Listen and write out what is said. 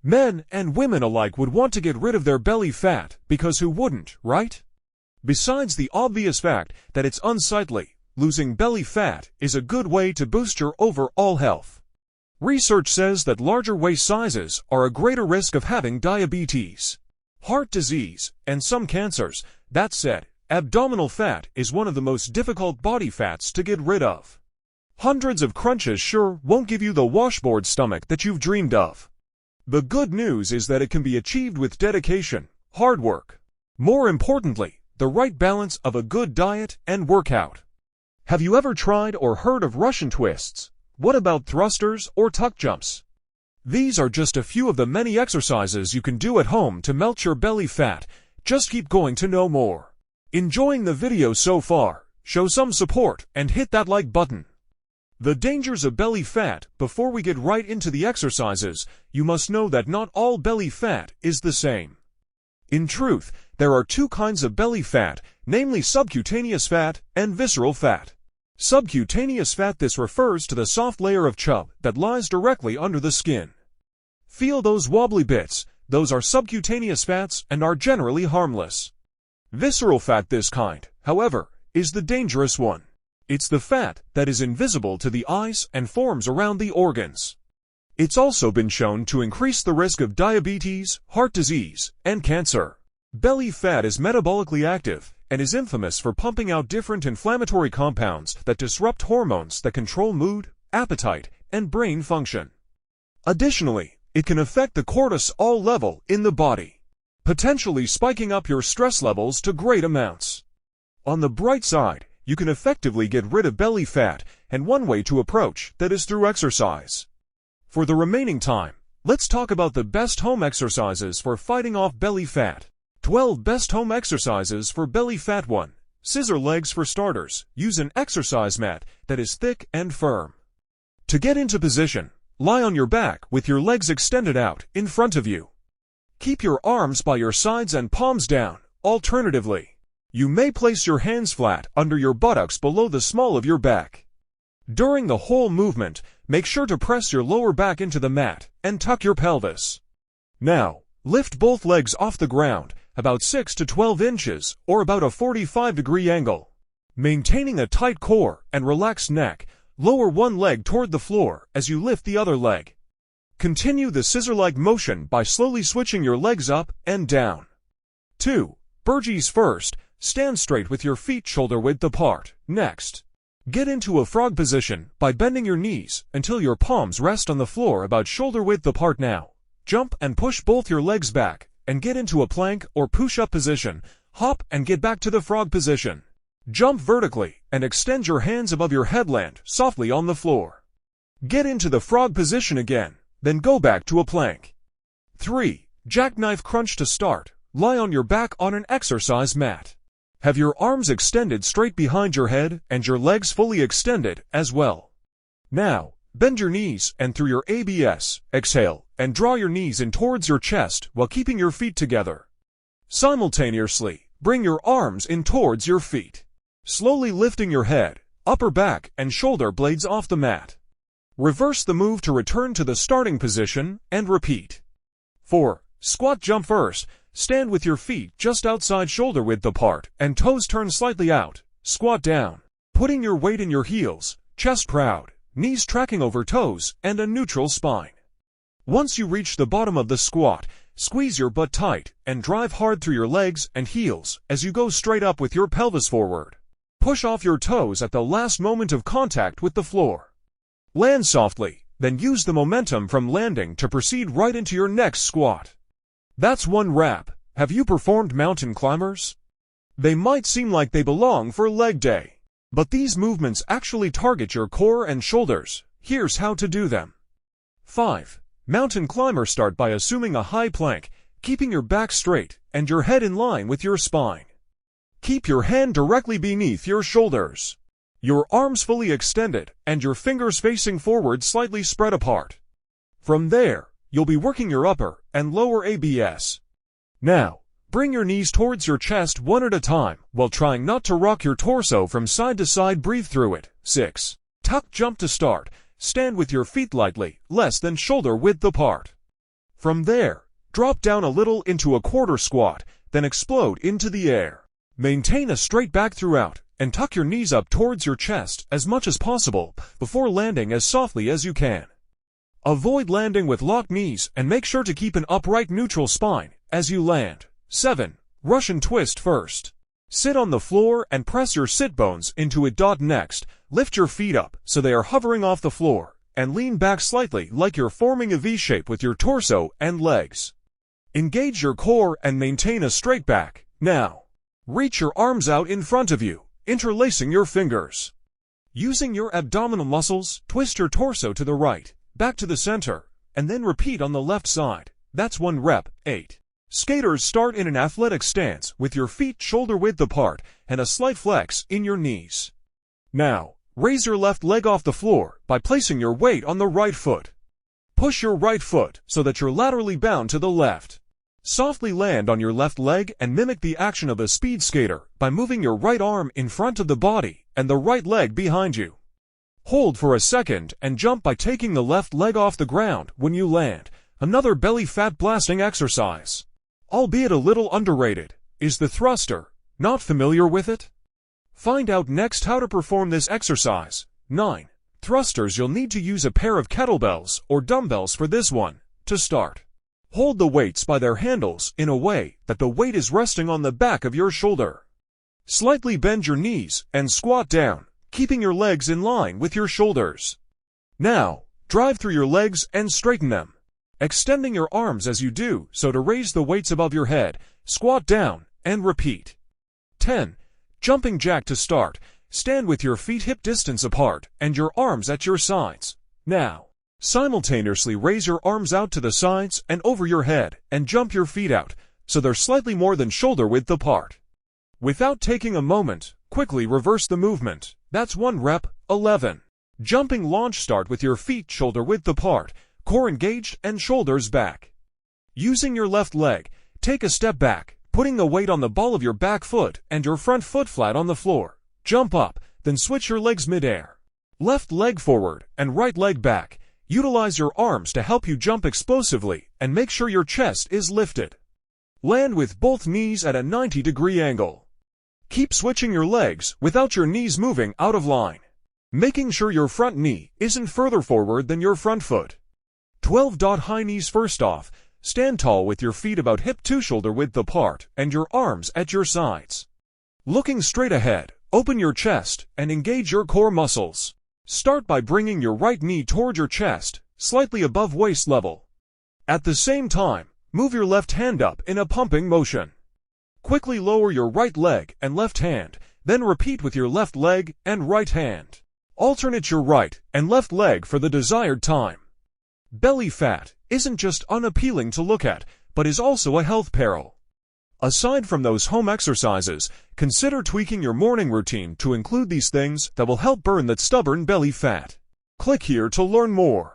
Men and women alike would want to get rid of their belly fat, because who wouldn't, right? Besides the obvious fact that it's unsightly, losing belly fat is a good way to boost your overall health. Research says that larger waist sizes are a greater risk of having diabetes, heart disease, and some cancers. That said, abdominal fat is one of the most difficult body fats to get rid of. Hundreds of crunches sure won't give you the washboard stomach that you've dreamed of. The good news is that it can be achieved with dedication, hard work. More importantly, the right balance of a good diet and workout. Have you ever tried or heard of Russian twists? What about thrusters or tuck jumps? These are just a few of the many exercises you can do at home to melt your belly fat. Just keep going to know more. Enjoying the video so far? Show some support and hit that like button. The dangers of belly fat. Before we get right into the exercises, you must know that not all belly fat is the same. In truth, there are two kinds of belly fat, namely subcutaneous fat and visceral fat. Subcutaneous fat, this refers to the soft layer of chub that lies directly under the skin. Feel those wobbly bits? Those are subcutaneous fats and are generally harmless. Visceral fat, this kind, however, is the dangerous one. It's the fat that is invisible to the eyes and forms around the organs. It's also been shown to increase the risk of diabetes, heart disease, and cancer. Belly fat is metabolically active and is infamous for pumping out different inflammatory compounds that disrupt hormones that control mood, appetite, and brain function. Additionally, it can affect the cortisol level in the body, potentially spiking up your stress levels to great amounts. On the bright side, you can effectively get rid of belly fat, and one way to approach that is through exercise. For the remaining time, let's talk about the best home exercises for fighting off belly fat. 12 best home exercises for belly fat. 1. Scissor legs. For starters, use an exercise mat that is thick and firm. To get into position, lie on your back with your legs extended out in front of you. Keep your arms by your sides and palms down. Alternatively, you may place your hands flat under your buttocks below the small of your back. During the whole movement, make sure to press your lower back into the mat and tuck your pelvis. Now, lift both legs off the ground, about 6 to 12 inches, or about a 45-degree angle. Maintaining a tight core and relaxed neck, lower one leg toward the floor as you lift the other leg. Continue the scissor-like motion by slowly switching your legs up and down. 2. Burpees. First, stand straight with your feet shoulder-width apart. Next, get into a frog position by bending your knees until your palms rest on the floor about shoulder-width apart. Now, jump and push both your legs back and get into a plank or push-up position. Hop and get back to the frog position. Jump vertically and extend your hands above your head. Land softly on the floor. Get into the frog position again, then go back to a plank. 3. Jackknife crunch. To start, lie on your back on an exercise mat. Have your arms extended straight behind your head and your legs fully extended as well. Now, bend your knees and through your abs, exhale, and draw your knees in towards your chest while keeping your feet together. Simultaneously, bring your arms in towards your feet, slowly lifting your head, upper back, and shoulder blades off the mat. Reverse the move to return to the starting position and repeat. 4. Squat jump. First, stand with your feet just outside shoulder width apart and toes turned slightly out. Squat down, putting your weight in your heels, chest proud, knees tracking over toes, and a neutral spine. Once you reach the bottom of the squat, squeeze your butt tight and drive hard through your legs and heels as you go straight up with your pelvis forward. Push off your toes at the last moment of contact with the floor. Land softly, then use the momentum from landing to proceed right into your next squat. That's one rep. Have you performed mountain climbers? They might seem like they belong for leg day, but these movements actually target your core and shoulders. Here's how to do them. 5. Mountain climber. Start by assuming a high plank, keeping your back straight and your head in line with your spine. Keep your hand directly beneath your shoulders, your arms fully extended, and your fingers facing forward slightly spread apart. From there, you'll be working your upper and lower abs. Now, bring your knees towards your chest one at a time while trying not to rock your torso from side to side. Breathe through it. 6. Tuck jump. To start, stand with your feet lightly, less than shoulder width apart. From there, drop down a little into a quarter squat, then explode into the air. Maintain a straight back throughout, and tuck your knees up towards your chest as much as possible before landing as softly as you can. Avoid landing with locked knees and make sure to keep an upright neutral spine as you land. 7. Russian twist first. Sit on the floor and press your sit bones into it. Next, lift your feet up so they are hovering off the floor, and lean back slightly like you're forming a V shape with your torso and legs. Engage your core and maintain a straight back. Now, reach your arms out in front of you, interlacing your fingers. Using your abdominal muscles, twist your torso to the right, back to the center, and then repeat on the left side. That's 1 rep. 8. Skaters start in an athletic stance with your feet shoulder width apart and a slight flex in your knees. Now, raise your left leg off the floor by placing your weight on the right foot. Push your right foot so that you're laterally bound to the left. Softly land on your left leg and mimic the action of a speed skater by moving your right arm in front of the body and the right leg behind you. Hold for a second and jump by taking the left leg off the ground when you land. Another belly fat blasting exercise, albeit a little underrated, is the thruster. Not familiar with it? Find out next how to perform this exercise. 9. Thrusters. You'll need to use a pair of kettlebells or dumbbells for this one. To start, hold the weights by their handles in a way that the weight is resting on the back of your shoulder. Slightly bend your knees and squat down, keeping your legs in line with your shoulders. Now, drive through your legs and straighten them, extending your arms as you do so to raise the weights above your head. Squat down and repeat. 10. Jumping jack. To start, stand with your feet hip distance apart and your arms at your sides. Now, simultaneously raise your arms out to the sides and over your head and jump your feet out so they're slightly more than shoulder width apart. Without taking a moment, quickly reverse the movement. That's 1 rep. 11. Jumping launch. Start with your feet shoulder width apart, core engaged and shoulders back. Using your left leg, take a step back, putting the weight on the ball of your back foot and your front foot flat on the floor. Jump up, then switch your legs mid-air. Left leg forward and right leg back. Utilize your arms to help you jump explosively and make sure your chest is lifted. Land with both knees at a 90-degree angle. Keep switching your legs without your knees moving out of line, making sure your front knee isn't further forward than your front foot. 12. High knees. First off, stand tall with your feet about hip to shoulder width apart and your arms at your sides. Looking straight ahead, open your chest and engage your core muscles. Start by bringing your right knee toward your chest, slightly above waist level. At the same time, move your left hand up in a pumping motion. Quickly lower your right leg and left hand, then repeat with your left leg and right hand. Alternate your right and left leg for the desired time. Belly fat isn't just unappealing to look at, but is also a health peril. Aside from those home exercises, consider tweaking your morning routine to include these things that will help burn that stubborn belly fat. Click here to learn more.